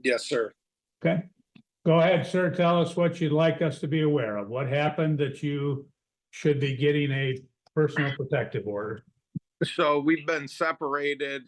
Yes, sir. Okay, go ahead, sir. Tell us what you'd like us to be aware of. What happened that you should be getting a personal protective order? So we've been separated.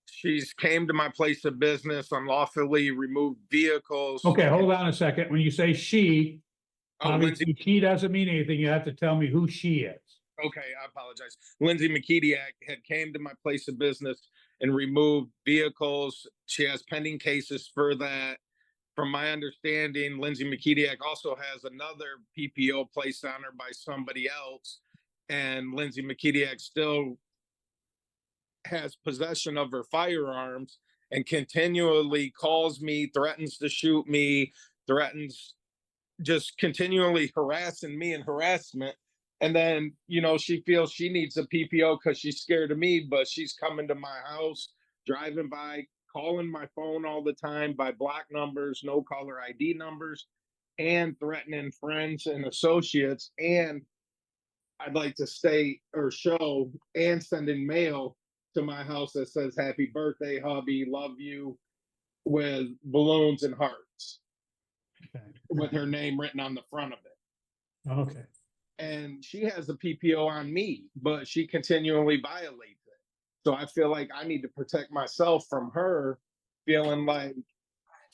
She's came to my place of business, unlawfully removed vehicles. Okay, hold on a second. When you say she, Oh, Lindsay. obviously she doesn't mean anything. You have to tell me who she is. Okay, I apologize. Lindsay McKediak had came to my place of business and removed vehicles. She has pending cases for that. From my understanding, Lindsay McKediak also has another PPO placed on her by somebody else, and Lindsay McKediak still has possession of her firearms and continually calls me, threatens to shoot me, threatens just continually harassing me and harassment. And then, she feels she needs a PPO because she's scared of me, but she's coming to my house, driving by, calling my phone all the time by block numbers, no caller ID numbers, and threatening friends and associates. And I'd like to stay or show and sending mail to my house that says happy birthday, hubby, love you, with balloons and hearts Okay. with her name written on the front of it. Okay. And she has a PPO on me, but she continually violates it. So I feel like I need to protect myself from her feeling like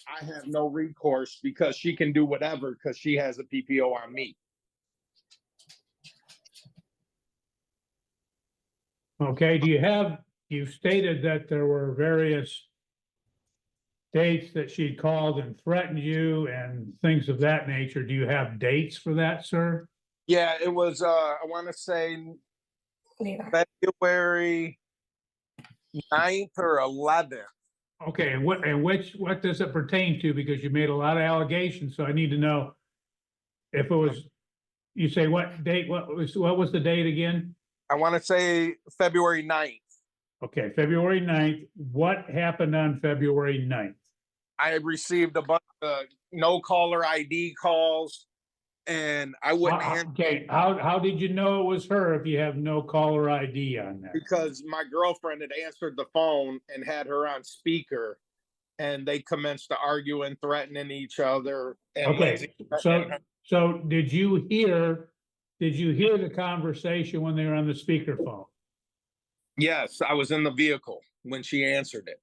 I have no recourse because she can do whatever because she has a PPO on me. Okay, you stated that there were various dates that she'd called and threatened you and things of that nature. Do you have dates for that, sir? Yeah, it was I want to say February 9th or 11th. Okay, and what does it pertain to? Because you made a lot of allegations, so I need to know if it was, you say what date, what was the date again? I want to say February 9th. Okay, February 9th. What happened on February 9th? I received a bunch of no caller ID calls, and I wouldn't answer. Okay, how did you know it was her if you have no caller ID on there? Because my girlfriend had answered the phone and had her on speaker, and they commenced to argue and threatening each other. And Okay, so did you hear the conversation when they were on the speakerphone? Yes, I was in the vehicle when she answered it,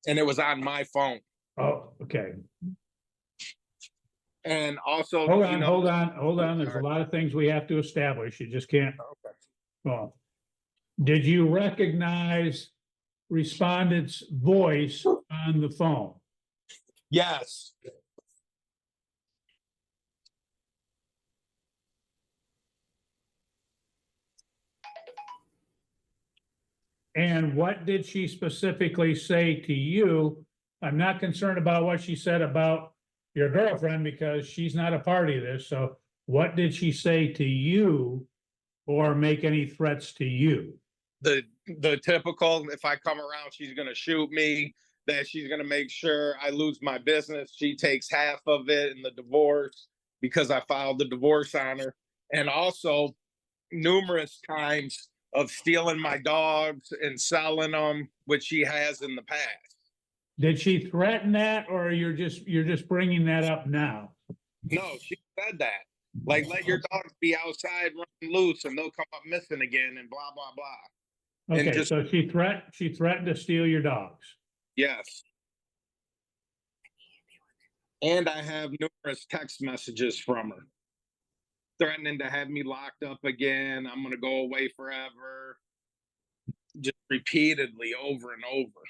and it was on my phone. Oh, okay. And also, Hold on. There's a lot of things we have to establish. You just can't. Okay. Well, did you recognize respondent's voice on the phone? Yes. And what did she specifically say to you? I'm not concerned about what she said about your girlfriend because she's not a party to this. So what did she say to you or make any threats to you? The typical, if I come around, she's going to shoot me, that she's going to make sure I lose my business. She takes half of it in the divorce because I filed the divorce on her. And also numerous times of stealing my dogs and selling them, which she has in the past. Did she threaten that, or you're just bringing that up now? No, she said that. Like, let your dogs be outside running loose and they'll come up missing again and blah, blah, blah. Okay, so she threatened to steal your dogs. Yes. And I have numerous text messages from her threatening to have me locked up again. I'm going to go away forever. Just repeatedly over and over.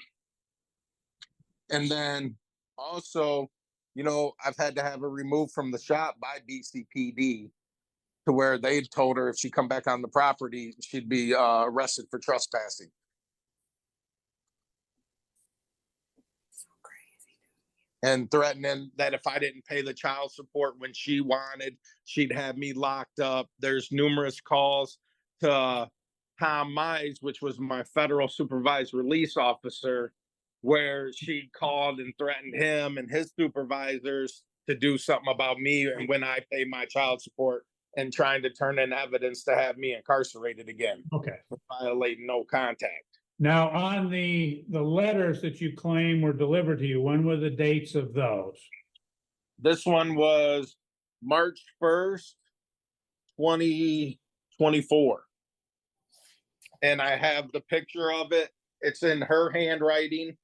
And then also, I've had to have her removed from the shop by BCPD to where they told her if she come back on the property, she'd be arrested for trespassing. So crazy. And threatening that if I didn't pay the child support when she wanted, she'd have me locked up. There's numerous calls to Tom Mize, which was my federal supervised release officer, where she called and threatened him and his supervisors to do something about me and when I pay my child support, and trying to turn in evidence to have me incarcerated again. Okay. For violating no contact. Now, on the letters that you claim were delivered to you, when were the dates of those? This one was March 1st, 2024. And I have the picture of it. It's in her handwriting.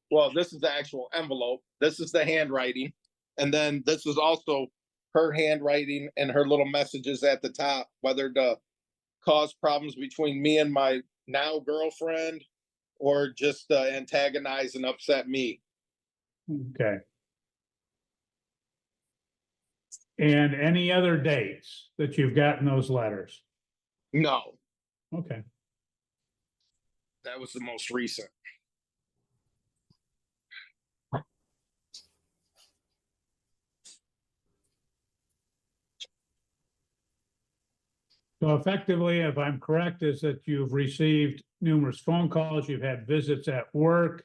Well, this is the actual envelope. This is the handwriting. And then this is also her handwriting and her little messages at the top, whether to cause problems between me and my now girlfriend or just antagonize and upset me. Okay. And any other dates that you've gotten those letters? No, Okay. that was the most recent. So effectively, if I'm correct, is that you've received numerous phone calls, you've had visits at work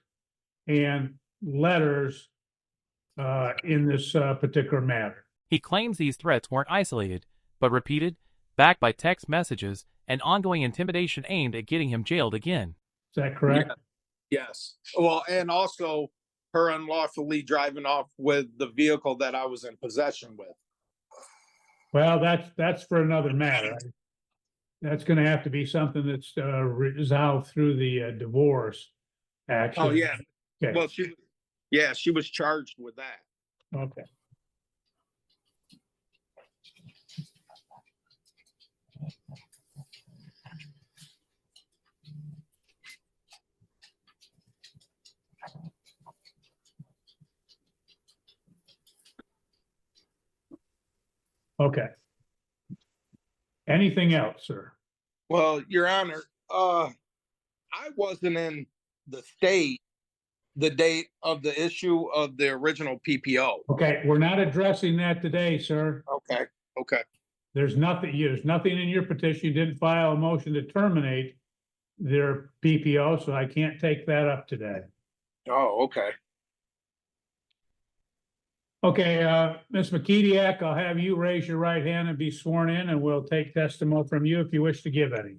and letters in this particular matter. He claims these threats weren't isolated, but repeated, backed by text messages and ongoing intimidation aimed at getting him jailed again. Is that correct? Yes. Well, and also her unlawfully driving off with the vehicle that I was in possession with. Well, that's for another matter. That's going to have to be something that's resolved through the divorce action. Oh, yeah. Okay. Well, she was charged with that. Okay. Okay. Anything else, sir? Well, Your Honor, I wasn't in the state the date of the issue of the original PPO. Okay, we're not addressing that today, sir. Okay. Okay. There's nothing in your petition. You didn't file a motion to terminate their PPO, so I can't take that up today. Oh, okay. Okay, Ms. McKediak, I'll have you raise your right hand and be sworn in, and we'll take testimony from you if you wish to give any.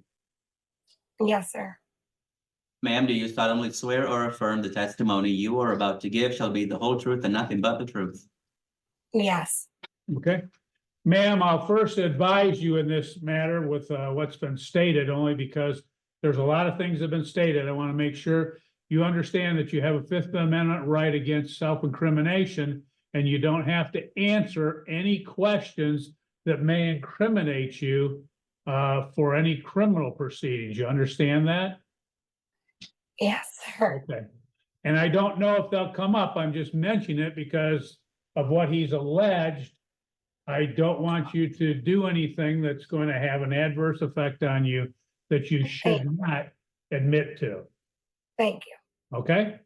Yes, sir. Ma'am, do you solemnly swear or affirm the testimony you are about to give shall be the whole truth and nothing but the truth? Yes. Okay. Ma'am, I'll first advise you in this matter with what's been stated, only because there's a lot of things that have been stated. I want to make sure you understand that you have a Fifth Amendment right against self-incrimination, and you don't have to answer any questions that may incriminate you for any criminal proceedings. You understand that? Yes, sir. Okay. And I don't know if they'll come up. I'm just mentioning it because of what he's alleged. I don't want you to do anything that's going to have an adverse effect on you that you should not admit to. Thank you. Okay?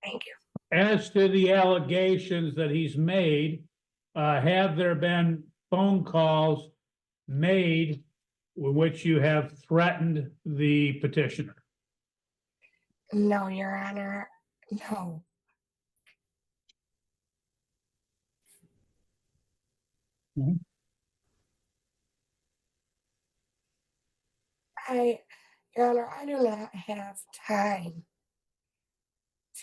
Thank you. As to the allegations that he's made, have there been phone calls made in which you have threatened the petitioner? No, Your Honor. No. Your Honor, I do not have time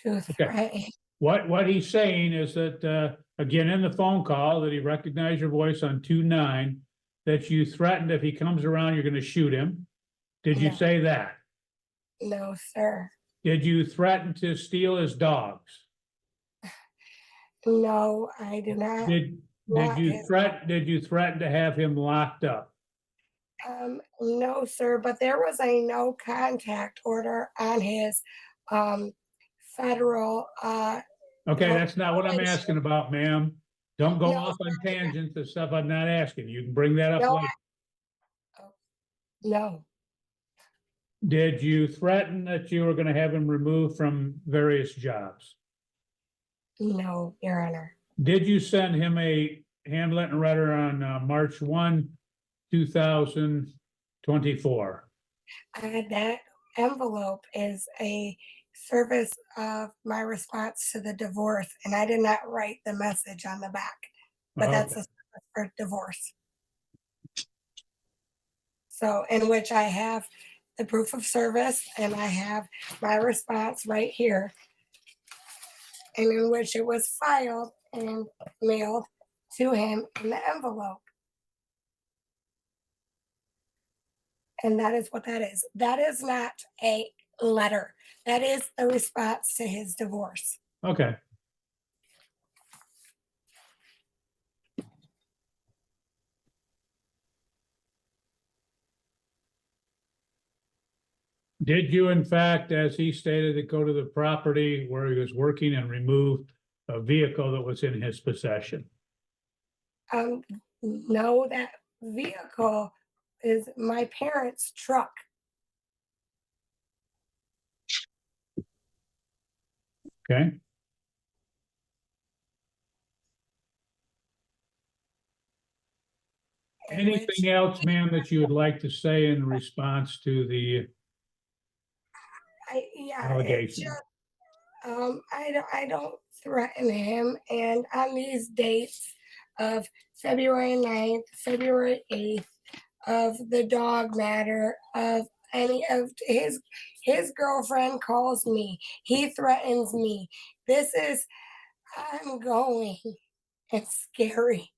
to threaten. What he's saying is that, again, in the phone call, that he recognized your voice on 2-9, that you threatened if he comes around, you're going to shoot him. Did you No. say that? No, sir. Did you threaten to steal his dogs? No, I do not. Did you threaten to have him locked up? No, sir, but there was a no contact order on his federal Okay, that's not what I'm violation. asking about, ma'am. Don't go No, off on sir. tangents and stuff I'm not asking. You can bring that up No, later. No. Did you threaten that you were going to have him removed from various jobs? No, Your Honor. Did you send him a handwritten letter on March 1, 2024? That envelope is a service of my response to the divorce, and I did not write the message on the back, but that's a service for divorce. So, in which I have the proof of service, and I have my response right here, and in which it was filed and mailed to him in the envelope. And that is what that is. That is not a letter. That is a response to his divorce. Okay. Did you, in fact, as he stated, go to the property where he was working and remove a vehicle that was in his possession? No, that vehicle is my parents' truck. Okay. Anything else, ma'am, that you would like to say in response to the allegation? I don't threaten him, and on these dates of February 9th, February 8th, of the dog matter, of any of his girlfriend calls me, he threatens me. This is ongoing and scary,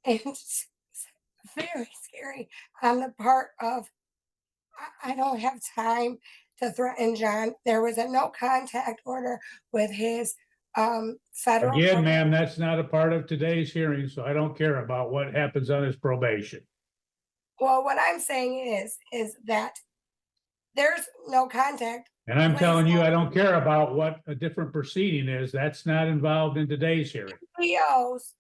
and it's very scary on the part of I don't have time to threaten John. There was a no contact order with his federal. Again, ma'am, that's not a part of today's hearing, so I don't care about what happens on his probation. Well, what I'm saying is that there's no contact. And I'm telling you, I don't care about what a different proceeding is. That's not involved in today's hearing. POs,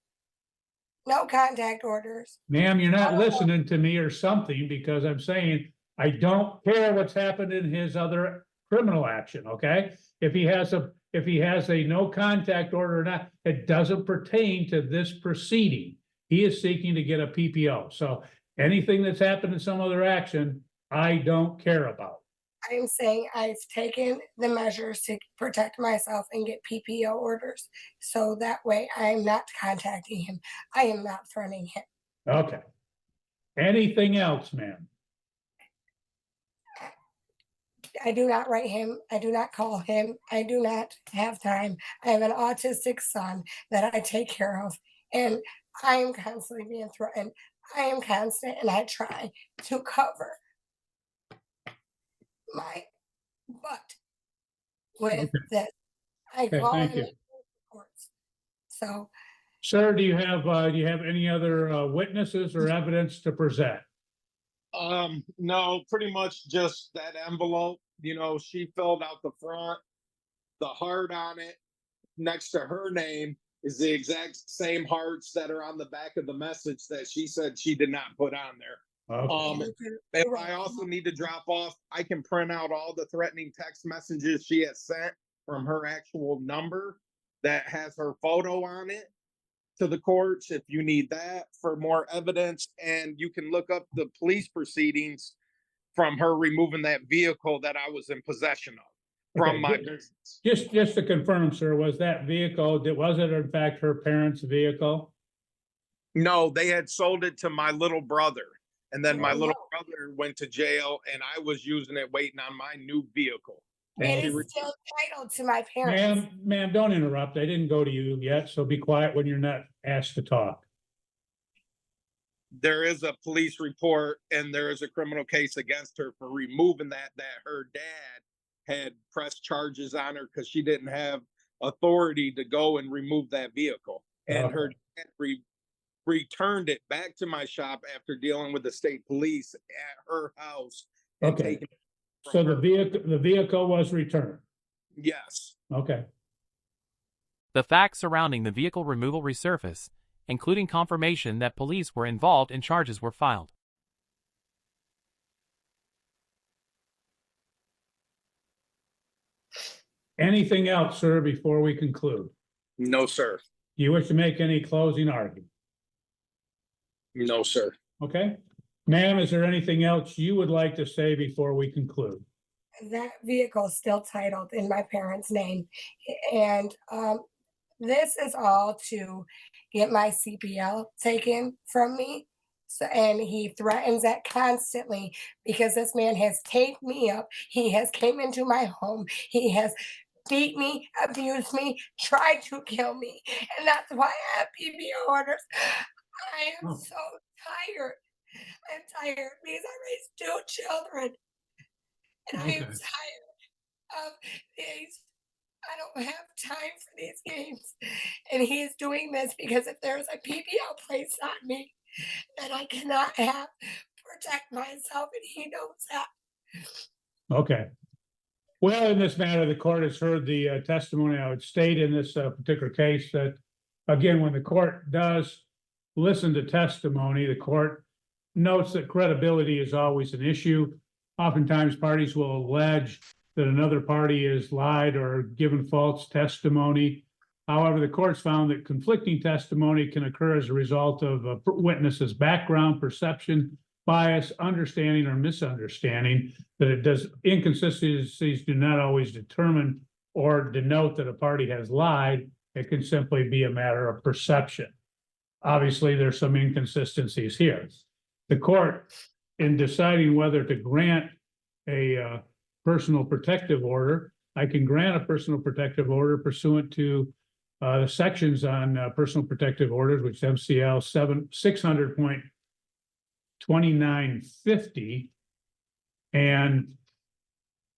no contact orders. Ma'am, you're not listening to me or something, because I'm saying I don't care what's happened in his other criminal action, okay? If he has a no contact order or not, it doesn't pertain to this proceeding. He is seeking to get a PPO. So anything that's happened in some other action, I don't care about. I'm saying I've taken the measures to protect myself and get PPO orders. So that way I'm not contacting him. I am not threatening him. Okay. Anything else, ma'am? I do not write him. I do not call him. I do not have time. I have an autistic son that I take care of, and I am constantly being threatened. I am constant, and I try to cover my butt with this. I Okay, call thank him you. in courts. So, Sir, do you have any other witnesses or evidence to present? No, pretty much just that envelope. You know, she filled out the front, the heart on it next to her name is the exact same hearts that are on the back of the message that she said she did not put on there. Okay. If I also need to drop off, I can print out all the threatening text messages she has sent from her actual number that has her photo on it to the courts if you need that for more evidence. And you can look up the police proceedings from her removing that vehicle that I was in possession of from Okay, my good. business. Just to confirm, sir, was that vehicle, was it in fact her parents' vehicle? No, they had sold it to my little brother. And then my Oh, little no. brother went to jail and I was using it waiting on my new vehicle. It And she is still entitled to my parents. Ma'am, don't interrupt. I didn't go to you yet, so be quiet when you're not asked to talk. there is a police report and there is a criminal case against her for removing that her dad had pressed charges on her because she didn't have authority to go and remove that vehicle. And her dad returned it back to my shop after dealing with the state police at her house and Okay. taking it from So her. the vehicle was returned. Yes. Okay. The facts surrounding the vehicle removal resurface, including confirmation that police were involved and charges were filed. Anything else, sir, before we conclude? No, sir. Do you wish to make any closing argument? No, sir. Okay. Ma'am, is there anything else you would like to say before we conclude? That vehicle is still titled in my parents' name. And this is all to get my CPL taken from me So, and he threatens that constantly because this man has taped me up. He has came into my home. He has beat me, abused me, tried to kill me. And that's why I have PBO orders. I am Oh. so tired. I'm tired because I raised 2 children. And I am Okay. tired of these. I don't have time for these games. And he is doing this because if there's a PBO placed on me, then I cannot have protect myself, and he knows that. Okay. Well, in this matter, the court has heard the testimony. I would state in this particular case that, again, when the court does listen to testimony, the court notes that credibility is always an issue. Oftentimes, parties will allege that another party has lied or given false testimony. However, the court's found that conflicting testimony can occur as a result of a witness's background, perception, bias, understanding, or misunderstanding, that it does inconsistencies do not always determine or denote that a party has lied. It can simply be a matter of perception. Obviously, there's some inconsistencies here. The court, in deciding whether to grant a personal protective order, I can grant a personal protective order pursuant to the sections on personal protective orders, which MCL 600.2950, and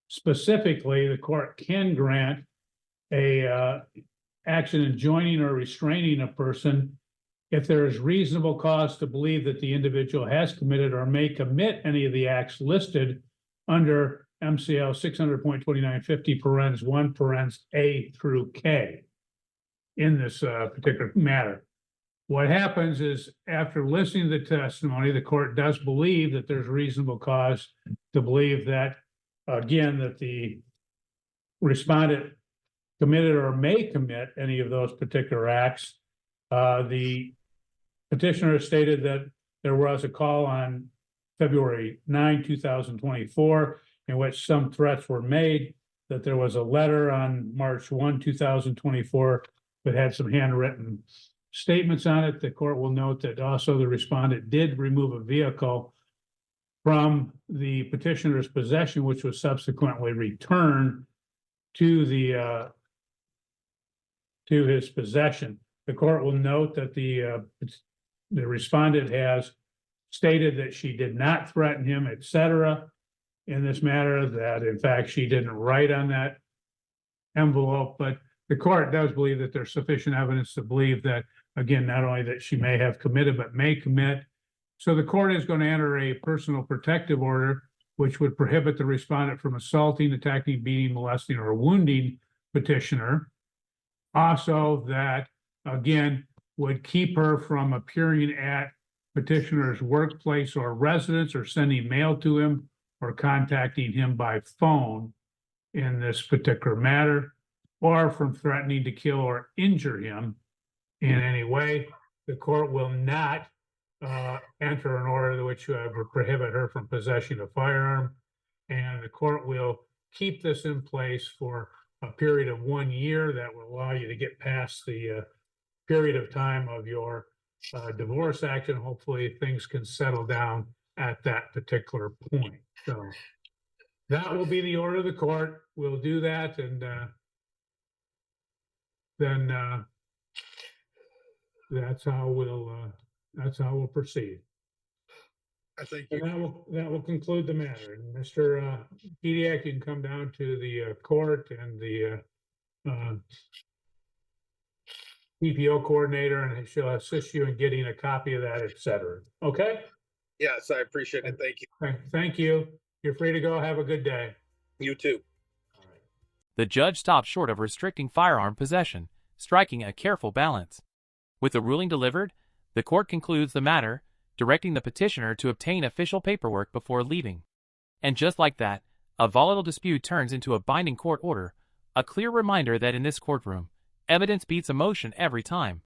specifically, the court can grant a action enjoining or restraining a person if there is reasonable cause to believe that the individual has committed or may commit any of the acts listed under MCL 600.2950 parens 1 parens A through K in this particular matter. What happens is, after listening to the testimony, the court does believe that there's reasonable cause to believe that, again, that the respondent committed or may commit any of those particular acts. The petitioner stated that there was a call on February 9, 2024, in which some threats were made, that there was a letter on March 1, 2024, that had some handwritten statements on it. The court will note that also the respondent did remove a vehicle from the petitioner's possession, which was subsequently returned to the to his possession. The court will note that the respondent has stated that she did not threaten him, etc., in this matter, that in fact she didn't write on that envelope, but the court does believe that there's sufficient evidence to believe that, again, not only that she may have committed, but may commit. So the court is going to enter a personal protective order, which would prohibit the respondent from assaulting, attacking, beating, molesting, or wounding petitioner. Also, that, again, would keep her from appearing at petitioner's workplace or residence, or sending mail to him, or contacting him by phone in this particular matter, or from threatening to kill or injure him in any way. The court will not enter an order which would prohibit her from possessing a firearm, and the court will keep this in place for a period of 1 year. That will allow you to get past the period of time of your divorce action. Hopefully things can settle down at that particular point. So that will be the order of the court. We'll do that, and then that's how we'll proceed. I think And that will conclude the matter. And Mr. Pediac, you can come down to the court, and the PPO coordinator, and she'll assist you in getting a copy of that, etc. Okay? yes, I appreciate it. Thank you. Thank you. You're free to go. Have a good day. You too. The judge stopped short of restricting firearm possession, striking a careful balance. With the ruling delivered, the court concludes the matter, directing the petitioner to obtain official paperwork before leaving. And just like that, a volatile dispute turns into a binding court order, a clear reminder that in this courtroom, evidence beats emotion every time.